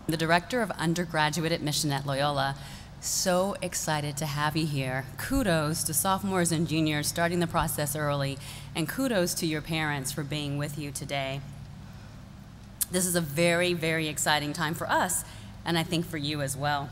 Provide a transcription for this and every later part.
the Director of Undergraduate Admission at Loyola. So excited to have you here. Kudos to sophomores and juniors starting the process early, and kudos to your parents for being with you today. This is a very, very exciting time for us, and I think for you as well.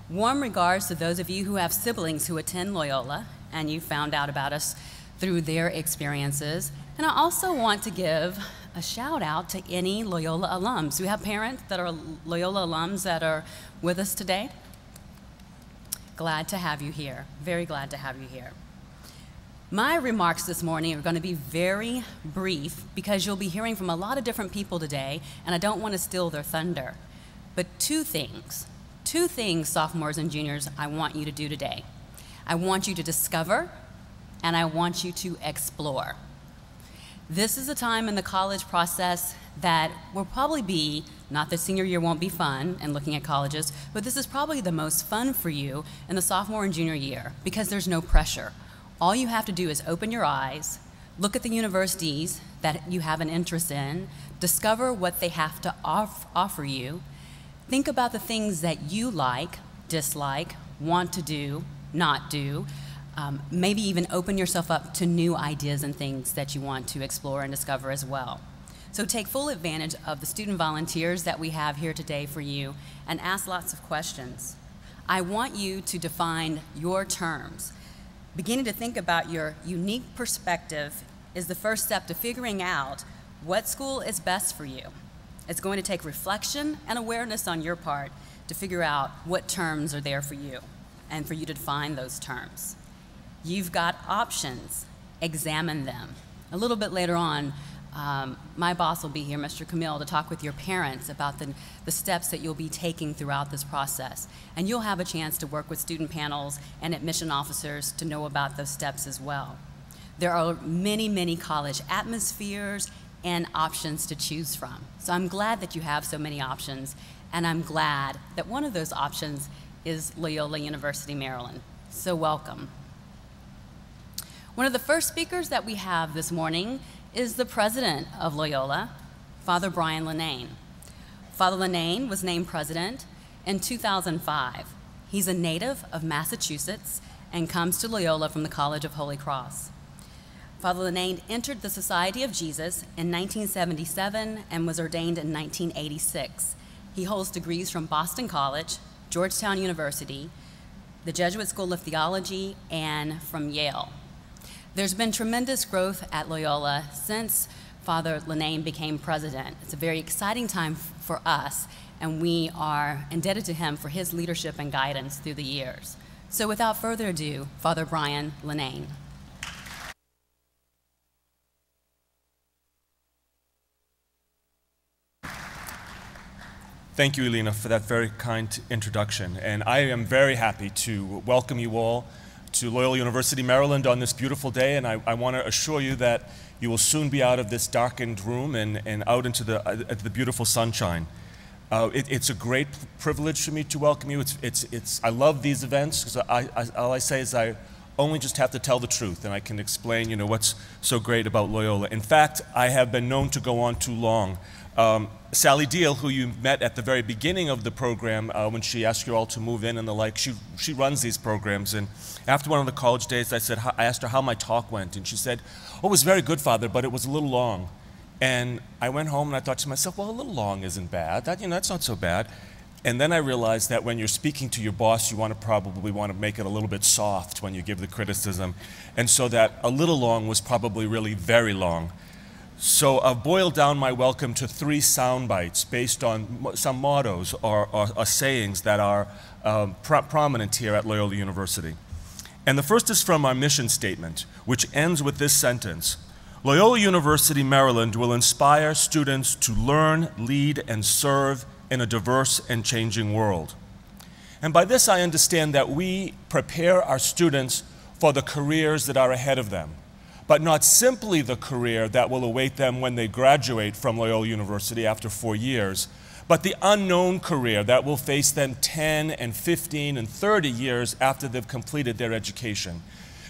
Warm regards to those of you who have siblings who attend Loyola, and you found out about us through their experiences. And I also want to give a shout out to any Loyola alums. Do we have parents that are Loyola alums that are with us today? Glad to have you here. Very glad to have you here. My remarks this morning are going to be very brief because you'll be hearing from a lot of different people today, and I don't want to steal their thunder. But two things, sophomores and juniors, I want you to do today. I want you to discover, and I want you to explore. This is a time in the college process that will probably be, not that senior year won't be fun and looking at colleges, but this is probably the most fun for you in the sophomore and junior year because there's no pressure. All you have to do is open your eyes, look at the universities that you have an interest in, discover what they have to offer you, think about the things that you like, dislike, want to do, not do, maybe even open yourself up to new ideas and things that you want to explore and discover as well. So take full advantage of the student volunteers that we have here today for you and ask lots of questions. I want you to define your terms. Beginning to think about your unique perspective is the first step to figuring out what school is best for you. It's going to take reflection and awareness on your part to figure out what terms are there for you and for you to define those terms. You've got options. Examine them. A little bit later on, my boss will be here, Mr. Camille, to talk with your parents about the steps that you'll be taking throughout this process. And you'll have a chance to work with student panels and admission officers to know about those steps as well. There are many, many college atmospheres and options to choose from. So I'm glad that you have so many options, and I'm glad that one of those options is Loyola University, Maryland. So welcome. One of the first speakers that we have this morning is the president of Loyola, Father Brian Linnane. Father Linnane was named president in 2005. He's a native of Massachusetts and comes to Loyola from the College of Holy Cross. Father Linnane entered the Society of Jesus in 1977 and was ordained in 1986. He holds degrees from Boston College, Georgetown University, the Jesuit School of Theology, and from Yale. There's been tremendous growth at Loyola since Father Linnane became president. It's a very exciting time for us, and we are indebted to him for his leadership and guidance through the years. So without further ado, Father Brian Linnane. Thank you, Elena, for that very kind introduction. And I am very happy to welcome you all to Loyola University, Maryland on this beautiful day. And I want to assure you that you will soon be out of this darkened room and out into the beautiful sunshine. It's a great privilege for me to welcome you. I love these events because all I say is I only just have to tell the truth, and I can explain, what's so great about Loyola. In fact, I have been known to go on too long. Sally Deal, who you met at the very beginning of the program when she asked you all to move in and the like, she runs these programs. And after one of the college days, I asked her how my talk went, and she said, "Oh, it was very good, Father, but it was a little long." And I went home and I thought to myself, well, a little long isn't bad. That's not so bad. And then I realized that when you're speaking to your boss, you probably want to make it a little bit soft when you give the criticism. And so that a little long was probably really very long. So I've boiled down my welcome to 3 sound bites based on some mottos or sayings that are prominent here at Loyola University. And the first is from our mission statement, which ends with this sentence: Loyola University, Maryland will inspire students to learn, lead, and serve in a diverse and changing world. And by this I understand that we prepare our students for the careers that are ahead of them, but not simply the career that will await them when they graduate from Loyola University after 4 years, but the unknown career that will face them 10 and 15 and 30 years after they've completed their education.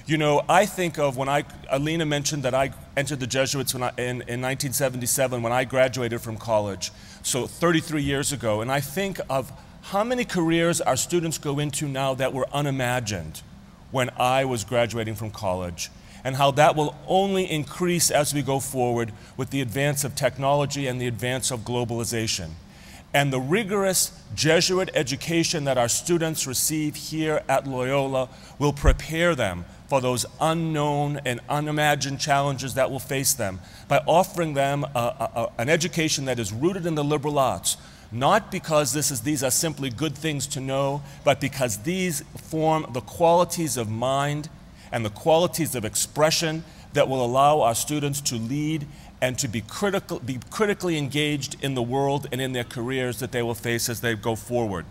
You know, I think of when Alina mentioned that I entered the Jesuits in 1977 when I graduated from college, so 33 years ago, and I think of how many careers our students go into now that were unimagined when I was graduating from college, and how that will only increase as we go forward with the advance of technology and the advance of globalization. And the rigorous Jesuit education that our students receive here at Loyola will prepare them for those unknown and unimagined challenges that will face them by offering them an education that is rooted in the liberal arts, not because these are simply good things to know, but because these form the qualities of mind and the qualities of expression that will allow our students to lead and to be critically engaged in the world and in their careers that they will face as they go forward.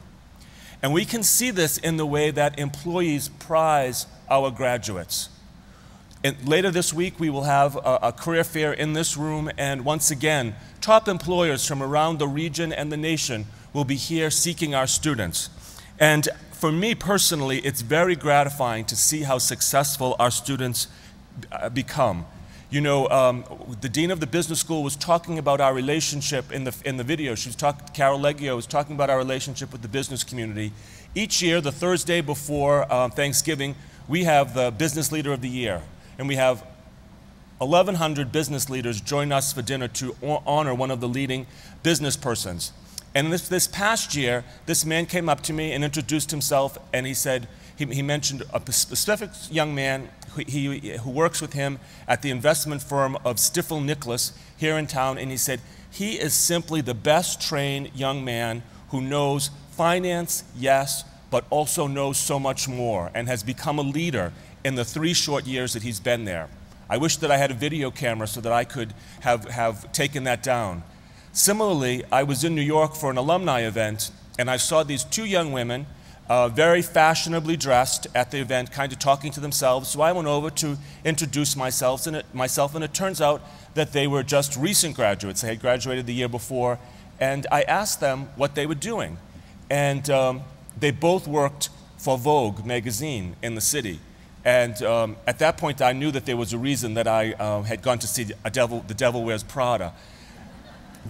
And we can see this in the way that employees prize our graduates. And later this week, we will have a career fair in this room, and once again, top employers from around the region and the nation will be here seeking our students. And for me personally, it's very gratifying to see how successful our students become. You know, the dean of the business school was talking about our relationship in the video. Carol Leggio was talking about our relationship with the business community. Each year, the Thursday before Thanksgiving, we have the Business Leader of the Year, and we have 1,100 business leaders join us for dinner to honor one of the leading business persons. And this past year, this man came up to me and introduced himself, and he said, he mentioned a specific young man who works with him at the investment firm of Stifel Nicholas here in town, and he said, he is simply the best trained young man who knows finance, yes, but also knows so much more and has become a leader in the 3 short years that he's been there. I wish that I had a video camera so that I could have taken that down. Similarly, I was in New York for an alumni event, and I saw these 2 young women, very fashionably dressed at the event, kind of talking to themselves. So I went over to introduce myself, and it turns out that they were just recent graduates. They had graduated the year before, and I asked them what they were doing. And they both worked for Vogue magazine in the city. And at that point, I knew that there was a reason that I had gone to see The Devil Wears Prada,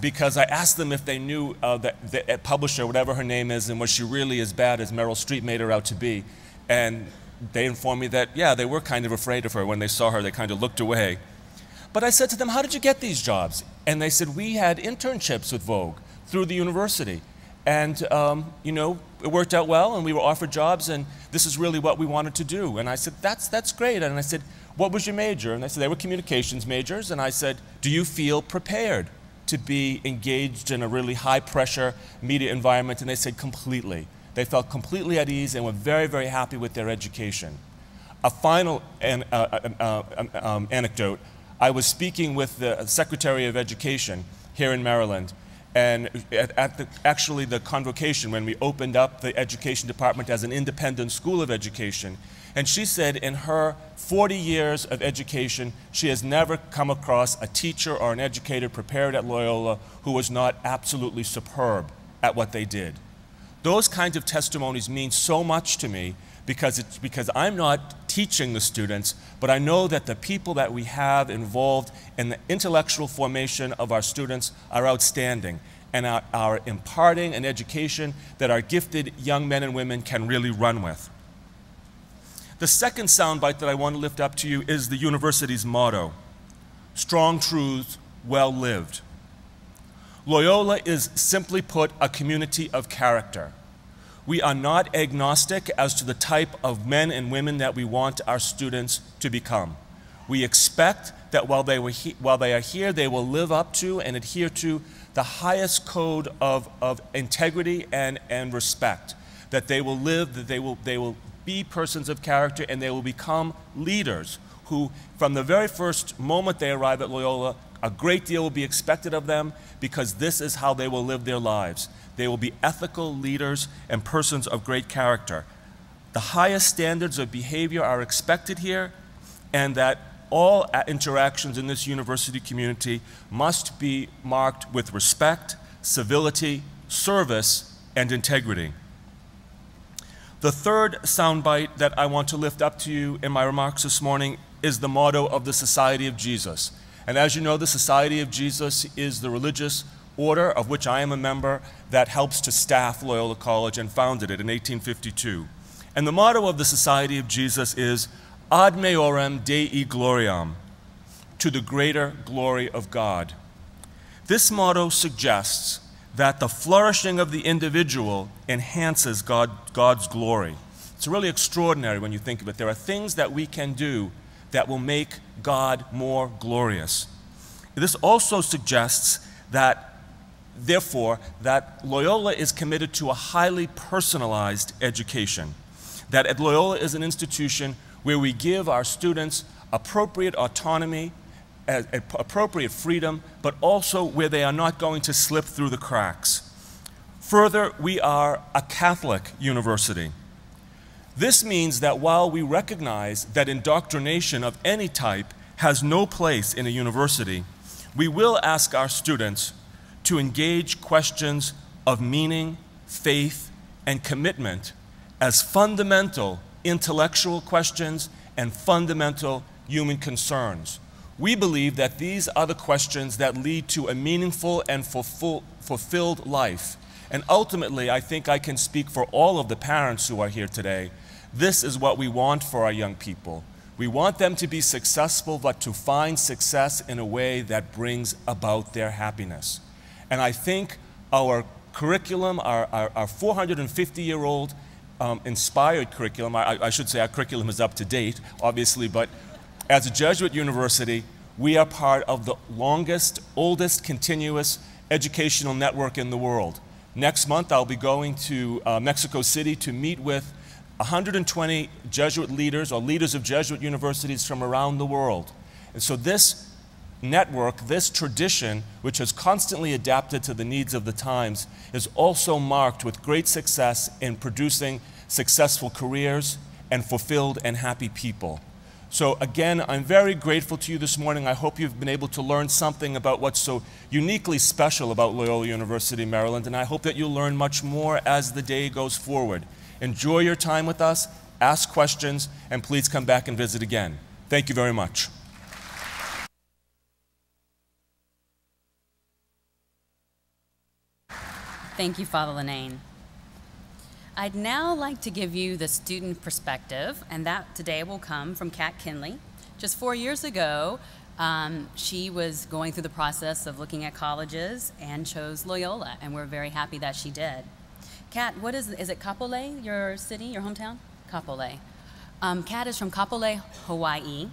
because I asked them if they knew the publisher, whatever her name is, and was she really as bad as Meryl Streep made her out to be. And they informed me that, yeah, they were kind of afraid of her. When they saw her, they kind of looked away. But I said to them, how did you get these jobs? And they said, we had internships with Vogue through the university. And, you know, it worked out well, and we were offered jobs, and this is really what we wanted to do. And I said, that's great. And I said, what was your major? And they said, they were communications majors. And I said, do you feel prepared to be engaged in a really high-pressure media environment? And they said, completely. They felt completely at ease and were very, very happy with their education. A final anecdote, I was speaking with the Secretary of Education here in Maryland, and actually the convocation when we opened up the education department as an independent school of education. And she said in her 40 years of education, she has never come across a teacher or an educator prepared at Loyola who was not absolutely superb at what they did. Those kinds of testimonies mean so much to me because I'm not teaching the students, but I know that the people that we have involved in the intellectual formation of our students are outstanding and are imparting an education that our gifted young men and women can really run with. The second soundbite that I want to lift up to you is the university's motto, strong truths, well lived. Loyola is, simply put, a community of character. We are not agnostic as to the type of men and women that we want our students to become. We expect that while they are here, they will live up to and adhere to the highest code of integrity and respect, that they will live, that they will be persons of character, and they will become leaders who, from the very first moment they arrive at Loyola, a great deal will be expected of them because this is how they will live their lives. They will be ethical leaders and persons of great character. The highest standards of behavior are expected here, and that all interactions in this university community must be marked with respect, civility, service, and integrity. The third soundbite that I want to lift up to you in my remarks this morning is the motto of the Society of Jesus. And as you know, the Society of Jesus is the religious order of which I am a member that helps to staff Loyola College and founded it in 1852. And the motto of the Society of Jesus is Ad Maiorem Dei Gloriam, to the greater glory of God. This motto suggests that the flourishing of the individual enhances God's glory. It's really extraordinary when you think of it. There are things that we can do that will make God more glorious. This also suggests that, therefore, that Loyola is committed to a highly personalized education. That Loyola is an institution where we give our students appropriate autonomy, appropriate freedom, but also where they are not going to slip through the cracks. Further, we are a Catholic university. This means that while we recognize that indoctrination of any type has no place in a university, we will ask our students to engage questions of meaning, faith, and commitment as fundamental intellectual questions and fundamental human concerns. We believe that these are the questions that lead to a meaningful and fulfilled life. And ultimately, I think I can speak for all of the parents who are here today. This is what we want for our young people. We want them to be successful, but to find success in a way that brings about their happiness. And I think our curriculum, our 450-year-old inspired curriculum, I should say our curriculum is up to date, obviously, but as a Jesuit university, we are part of the longest, oldest continuous educational network in the world. Next month, I'll be going to Mexico City to meet with 120 Jesuit leaders or leaders of Jesuit universities from around the world. And so this network, this tradition, which has constantly adapted to the needs of the times, is also marked with great success in producing successful careers and fulfilled and happy people. So again, I'm very grateful to you this morning. I hope you've been able to learn something about what's so uniquely special about Loyola University, Maryland, and I hope that you'll learn much more as the day goes forward. Enjoy your time with us, ask questions, and please come back and visit again. Thank you very much. Thank you, Father Linane. I'd now like to give you the student perspective, and that today will come from Kat Kinley. Just 4 years ago, she was going through the process of looking at colleges and chose Loyola, and we're very happy that she did. Kat, what is it Kapolei, your city, your hometown? Kapolei. Kat is from Kapolei, Hawaii,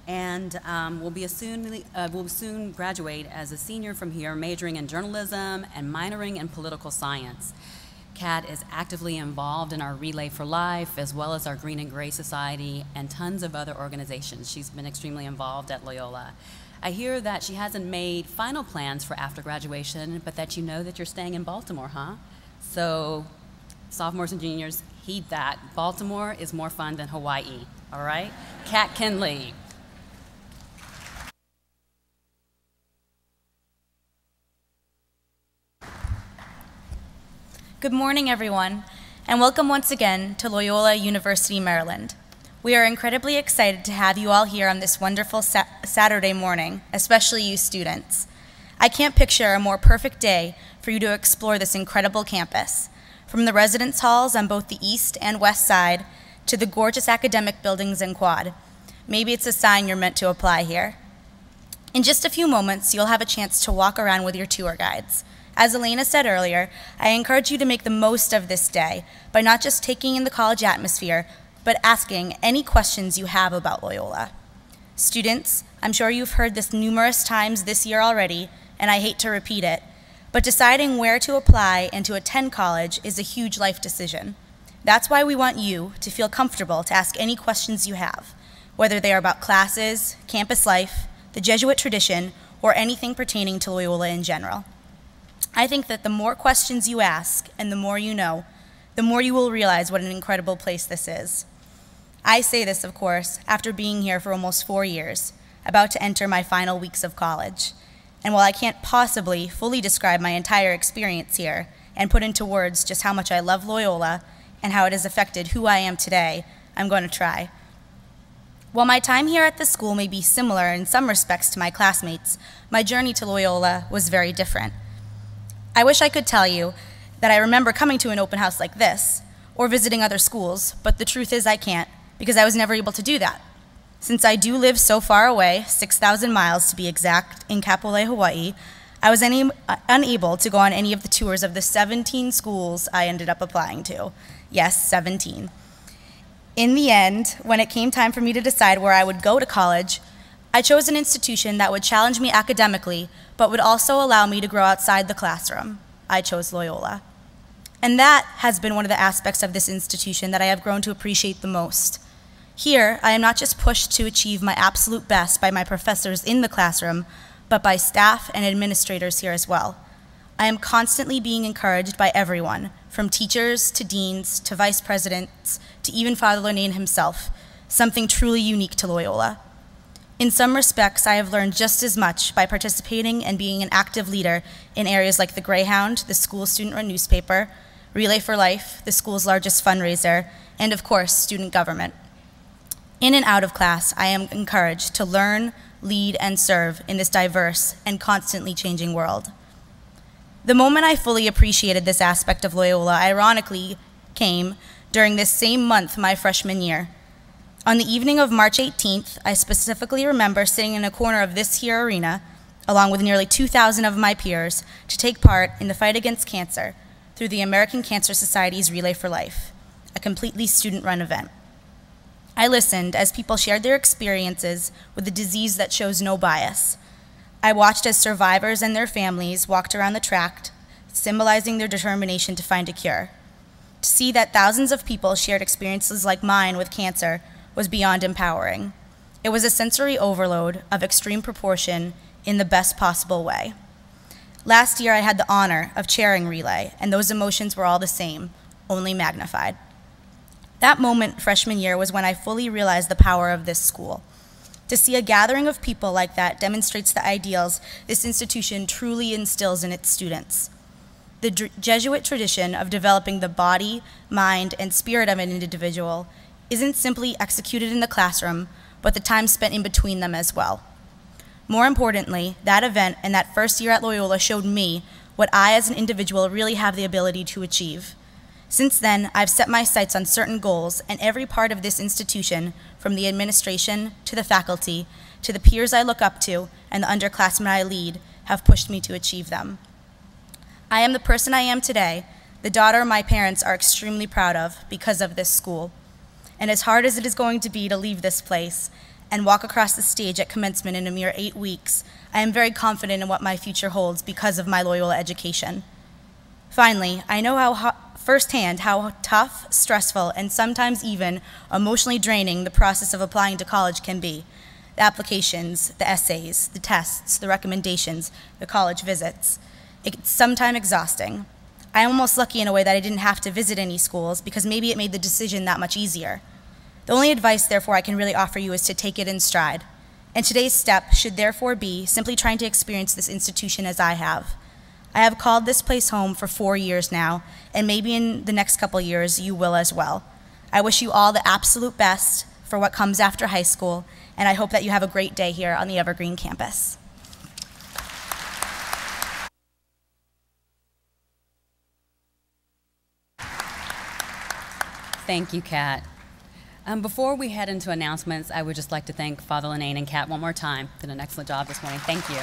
and will soon graduate as a senior from here, majoring in journalism and minoring in political science. Kat is actively involved in our Relay for Life, as well as our Green and Gray Society, and tons of other organizations. She's been extremely involved at Loyola. I hear that she hasn't made final plans for after graduation, but that you know that you're staying in Baltimore, huh? So, sophomores and juniors, heed that. Baltimore is more fun than Hawaii, all right? Kat Kinley. Good morning, everyone, and welcome once again to Loyola University, Maryland. We are incredibly excited to have you all here on this wonderful Saturday morning, especially you students. I can't picture a more perfect day for you to explore this incredible campus, from the residence halls on both the east and west side to the gorgeous academic buildings in Quad. Maybe it's a sign you're meant to apply here. In just a few moments, you'll have a chance to walk around with your tour guides. As Elena said earlier, I encourage you to make the most of this day by not just taking in the college atmosphere, but asking any questions you have about Loyola. Students, I'm sure you've heard this numerous times this year already, and I hate to repeat it, but deciding where to apply and to attend college is a huge life decision. That's why we want you to feel comfortable to ask any questions you have, whether they are about classes, campus life, the Jesuit tradition, or anything pertaining to Loyola in general. I think that the more questions you ask and the more you know, the more you will realize what an incredible place this is. I say this, of course, after being here for almost 4 years, about to enter my final weeks of college. And while I can't possibly fully describe my entire experience here and put into words just how much I love Loyola, and how it has affected who I am today, I'm going to try. While my time here at the school may be similar in some respects to my classmates, my journey to Loyola was very different. I wish I could tell you that I remember coming to an open house like this, or visiting other schools, but the truth is I can't, because I was never able to do that. Since I do live so far away, 6,000 miles to be exact, in Kapolei, Hawaii, I was unable to go on any of the tours of the 17 schools I ended up applying to. Yes, 17. In the end, when it came time for me to decide where I would go to college, I chose an institution that would challenge me academically, but would also allow me to grow outside the classroom. I chose Loyola. And that has been one of the aspects of this institution that I have grown to appreciate the most. Here, I am not just pushed to achieve my absolute best by my professors in the classroom, but by staff and administrators here as well. I am constantly being encouraged by everyone, from teachers to deans to vice presidents to even Father Lenane himself, something truly unique to Loyola. In some respects, I have learned just as much by participating and being an active leader in areas like the Greyhound, the school student-run newspaper, Relay for Life, the school's largest fundraiser, and of course, student government. In and out of class, I am encouraged to learn, lead, and serve in this diverse and constantly changing world. The moment I fully appreciated this aspect of Loyola, ironically, came during this same month, my freshman year. On the evening of March 18th, I specifically remember sitting in a corner of this here arena, along with nearly 2,000 of my peers, to take part in the fight against cancer through the American Cancer Society's Relay for Life, a completely student-run event. I listened as people shared their experiences with a disease that shows no bias. I watched as survivors and their families walked around the tract, symbolizing their determination to find a cure. To see that thousands of people shared experiences like mine with cancer was beyond empowering. It was a sensory overload of extreme proportion in the best possible way. Last year, I had the honor of chairing Relay, and those emotions were all the same, only magnified. That moment freshman year was when I fully realized the power of this school. To see a gathering of people like that demonstrates the ideals this institution truly instills in its students. The Jesuit tradition of developing the body, mind, and spirit of an individual isn't simply executed in the classroom, but the time spent in between them as well. More importantly, that event and that first year at Loyola showed me what I as an individual really have the ability to achieve. Since then, I've set my sights on certain goals, and every part of this institution, from the administration to the faculty, to the peers I look up to, and the underclassmen I lead, have pushed me to achieve them. I am the person I am today, the daughter my parents are extremely proud of because of this school. And as hard as it is going to be to leave this place and walk across the stage at commencement in a mere 8 weeks, I am very confident in what my future holds because of my Loyola education. Finally, I know firsthand how tough, stressful, and sometimes even emotionally draining the process of applying to college can be. The applications, the essays, the tests, the recommendations, the college visits. It's sometimes exhausting. I am almost lucky in a way that I didn't have to visit any schools because maybe it made the decision that much easier. The only advice, therefore, I can really offer you is to take it in stride. And today's step should therefore be simply trying to experience this institution as I have. I have called this place home for 4 years now, and maybe in the next couple years you will as well. I wish you all the absolute best for what comes after high school, and I hope that you have a great day here on the Evergreen campus. Thank you, Kat. Before we head into announcements, I would just like to thank Father Lenane and Kat one more time. Did an excellent job this morning. Thank you.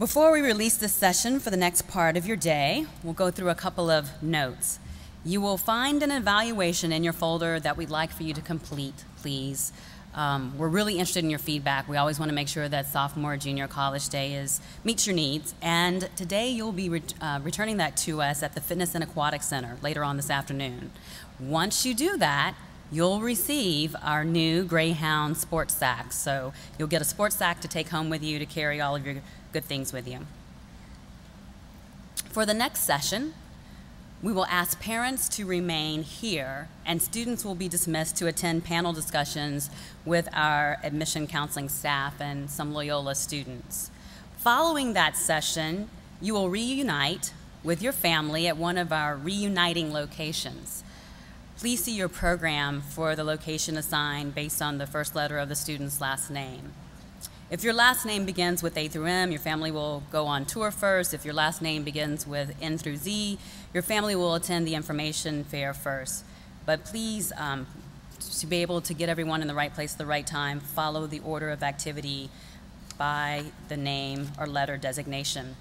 Before we release this session for the next part of your day, we'll go through a couple of notes. You will find an evaluation in your folder that we'd like for you to complete, please. We're really interested in your feedback. We always want to make sure that sophomore, junior college day meets your needs. And today you'll be returning that to us at the Fitness and Aquatic Center later on this afternoon. Once you do that, you'll receive our new Greyhound sports sack. So you'll get a sports sack to take home with you to carry all of your good things with you. For the next session, we will ask parents to remain here, and students will be dismissed to attend panel discussions with our admission counseling staff and some Loyola students. Following that session, you will reunite with your family at one of our reuniting locations. Please see your program for the location assigned based on the first letter of the student's last name. If your last name begins with A through M, your family will go on tour first. If your last name begins with N through Z, your family will attend the information fair first. But please, to be able to get everyone in the right place at the right time, follow the order of activity by the name or letter designation.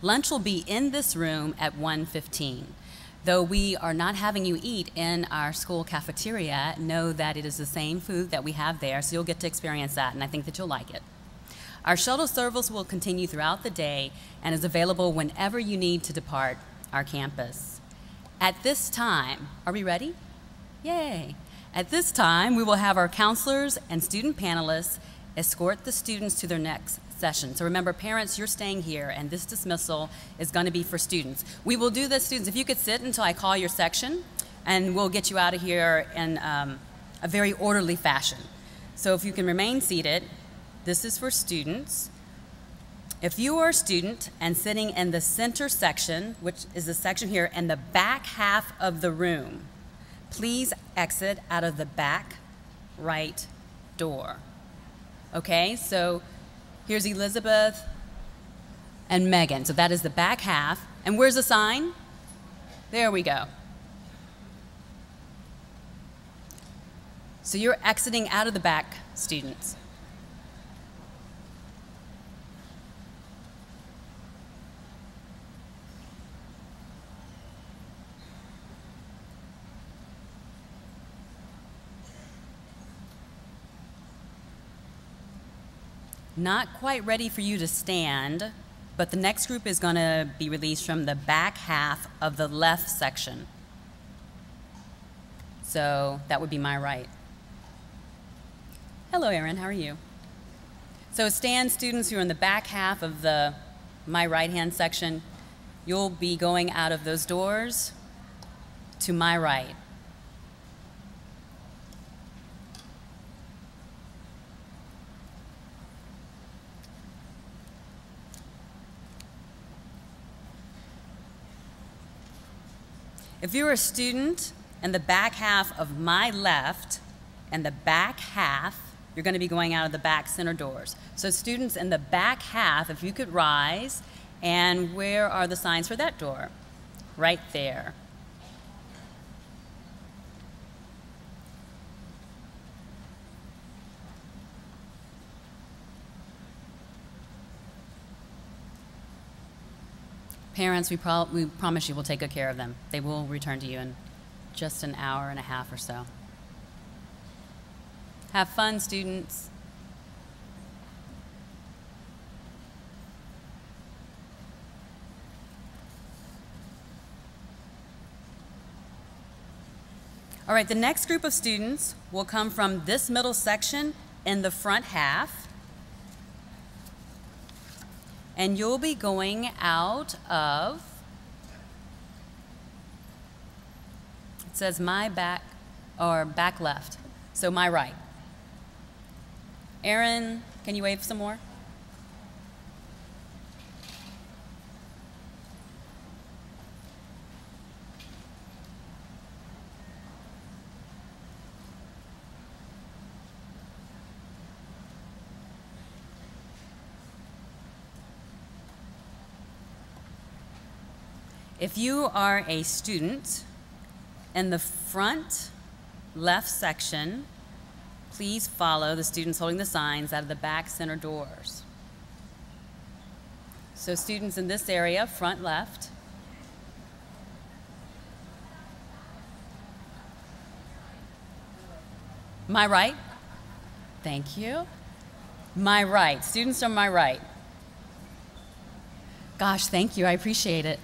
Lunch will be in this room at 1:15. Though we are not having you eat in our school cafeteria, know that it is the same food that we have there, so you'll get to experience that, and I think that you'll like it. Our shuttle service will continue throughout the day and is available whenever you need to depart our campus. At this time, are we ready? Yay! At this time, we will have our counselors and student panelists escort the students to their next session. So remember, parents, you're staying here, and this dismissal is going to be for students. We will do this, students, if you could sit until I call your section, and we'll get you out of here in a very orderly fashion. So if you can remain seated, this is for students. If you are a student and sitting in the center section, which is the section here, in the back half of the room, please exit out of the back right door. Okay, so here's Elizabeth and Megan. So that is the back half. And where's the sign? There we go. So you're exiting out of the back, students. Not quite ready for you to stand, but the next group is going to be released from the back half of the left section. So that would be my right. Hello, Erin, how are you? So stand, students who are in the back half of the my right-hand section. You'll be going out of those doors to my right. If you're a student in the back half of my left, and the back half, you're going to be going out of the back center doors. So students in the back half, if you could rise, and where are the signs for that door? Right there. Parents, we promise you we'll take good care of them. They will return to you in just an hour and a half or so. Have fun, students. All right, the next group of students will come from this middle section in the front half. And you'll be going out of, it says my back, or back left, so my right. Erin, can you wave some more? If you are a student in the front left section, please follow the students holding the signs out of the back center doors. So students in this area, front left. My right. Thank you. My right. Students on my right. Gosh, thank you. I appreciate it.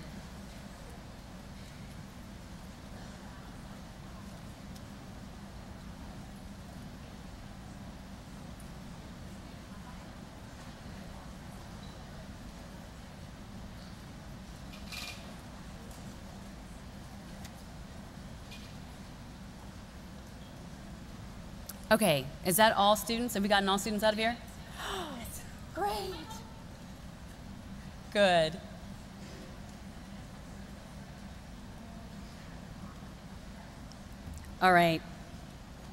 Okay, is that all students? Have we gotten all students out of here? Great. Good. All right.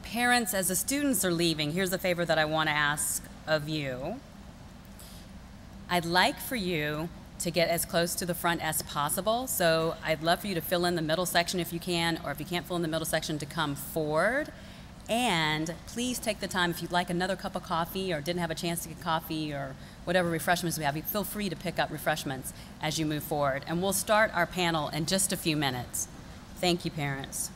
Parents, as the students are leaving, here's a favor that I want to ask of you. I'd like for you to get as close to the front as possible. So I'd love for you to fill in the middle section if you can, or if you can't fill in the middle section, to come forward. And please take the time, if you'd like another cup of coffee or didn't have a chance to get coffee or whatever refreshments we have, feel free to pick up refreshments as you move forward. And we'll start our panel in just a few minutes. Thank you, parents.